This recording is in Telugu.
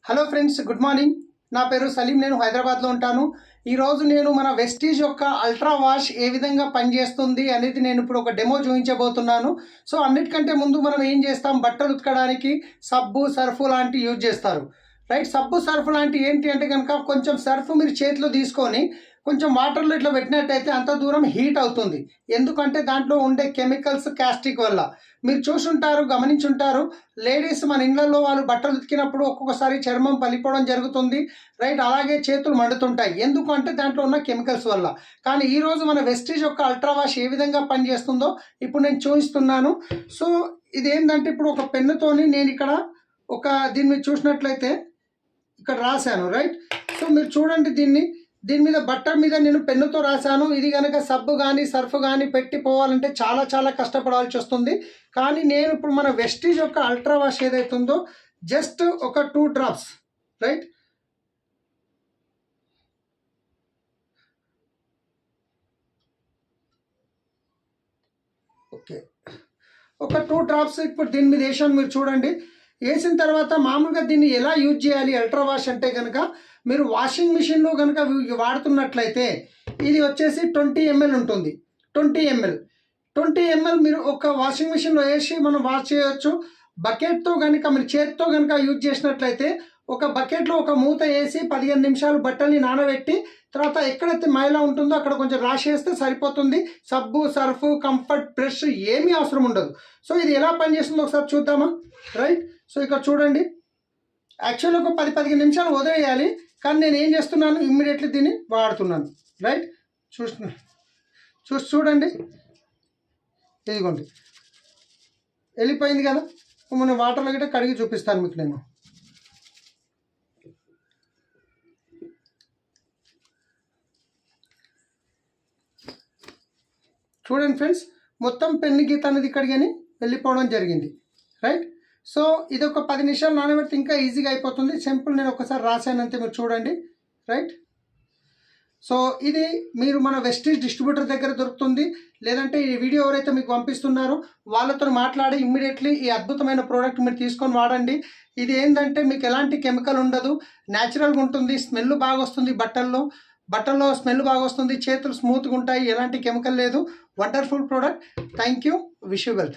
Hello friends, good morning. నా పేరు సలీం. నేను హైదరాబాద్లో ఉంటాను. ఈరోజు నేను మన వెస్టీజ్ యొక్క అల్ట్రా వాష్ ఏ విధంగా పనిచేస్తుంది అనేది నేను ఇప్పుడు ఒక డెమో చూపించబోతున్నాను. సో అన్నిటికంటే ముందు మనం ఏం చేస్తాం, బట్టలు ఉతకడానికి సబ్బు సర్ఫు లాంటి యూజ్ చేస్తారు, రైట్? సబ్బు సర్ఫ్ లాంటి ఏంటి అంటే కనుక కొంచెం సర్ఫ్ మీరు చేతిలో తీసుకొని కొంచెం వాటర్లో ఇట్లా పెట్టినట్టయితే అంత దూరం హీట్ అవుతుంది. ఎందుకంటే దాంట్లో ఉండే కెమికల్స్ కాస్టిక్ వల్ల. మీరు చూసుంటారు, గమనించుంటారు, లేడీస్ మన ఇళ్లలో వాళ్ళు బట్టలు ఉతికినప్పుడు ఒక్కొక్కసారి చర్మం పలిపోవడం జరుగుతుంది, రైట్? అలాగే చేతులు మండుతుంటాయి. ఎందుకంటే దాంట్లో ఉన్న కెమికల్స్ వల్ల. కానీ ఈరోజు మన వెస్టీజ్ యొక్క అల్ట్రా వాష్ ఏ విధంగా పనిచేస్తుందో ఇప్పుడు నేను చూపిస్తున్నాను. సో ఇది ఏంటంటే ఇప్పుడు ఒక పెన్నుతోని నేను ఇక్కడ దీన్ని మీరు చూసినట్లయితే ఇక్కడ రాశాను, రైట్? సో మీరు చూడండి, దీని మీద బట్టర్ మీద నేను పెన్నుతో రాశాను. ఇది కనుక సబ్బు కానీ సర్ఫ్ కానీ పెట్టి పోవాలంటే చాలా చాలా కష్టపడాల్సి వస్తుంది. కానీ నేను ఇప్పుడు మన వెస్టీజ్ యొక్క అల్ట్రా వాష్ ఏదైతుందో జస్ట్ ఒక 2 డ్రాప్స్, రైట్? ఓకే, ఒక 2 డ్రాప్స్ ఇప్పుడు దీని మీద వేసాను. మీరు చూడండి, వేసిన తర్వాత మామూలుగా దీన్ని ఎలా యూజ్ చేయాలి అల్ట్రా వాష్ అంటే కనుక మీరు వాషింగ్ మిషన్లో కనుక వాడుతున్నట్లయితే ఇది వచ్చేసి 20 ml ఉంటుంది. 20 ml మీరు ఒక వాషింగ్ మిషన్లో వేసి మనం వాష్ చేయొచ్చు. బకెట్తో కనుక మీరు చేతితో కనుక యూజ్ చేసినట్లయితే ఒక బకెట్లో ఒక మూత వేసి 15 నిమిషాలు బట్టల్ని నానబెట్టి తర్వాత ఎక్కడైతే మైలా ఉంటుందో అక్కడ కొంచెం రాసేస్తే సరిపోతుంది. సబ్బు సర్ఫ్ కంఫర్ట్ బ్రష్ ఏమీ అవసరం ఉండదు. సో ఇది ఎలా పనిచేస్తుందో ఒకసారి చూద్దామా, రైట్? సో ఇక్కడ చూడండి, యాక్చువల్లీ ఒక 10-15 నిమిషాలు వదిలేయాలి, కానీ నేను ఏం చేస్తున్నాను, ఇమ్మీడియట్లీ దీన్ని వాడుతున్నాను, రైట్? చూడండి, ఇదిగోండి వెళ్ళిపోయింది కదా. మన వాటర్లో గిట్ట కడిగి చూపిస్తాను మీకు నేను. చూడండి ఫ్రెండ్స్, మొత్తం పెన్ను గీత అనేది ఇక్కడికి వెళ్ళిపోవడం జరిగింది, రైట్? సో ఇది ఒక 10 నిమిషాలు నానబెడితే ఇంకా ఈజీగా అయిపోతుంది. సింపుల్, నేను ఒకసారి రాశానంతే, మీరు చూడండి, రైట్? సో ఇది మీరు మన వెస్టీజ్ డిస్ట్రిబ్యూటర్ దగ్గర దొరుకుతుంది. లేదంటే ఈ వీడియో ఎవరైతే మీకు పంపిస్తున్నారో వాళ్ళతో మాట్లాడి ఇమ్మీడియట్లీ ఈ అద్భుతమైన ప్రోడక్ట్ మీరు తీసుకొని వాడండి. ఇది ఏంటంటే మీకు ఎలాంటి కెమికల్ ఉండదు, న్యాచురల్గా ఉంటుంది, స్మెల్ బాగా వస్తుంది, బట్టల్లో స్మెల్ బాగా వస్తుంది, చేతులు స్మూత్గా ఉంటాయి, ఎలాంటి కెమికల్ లేదు. Wonderful product. Thank you. Wish you well.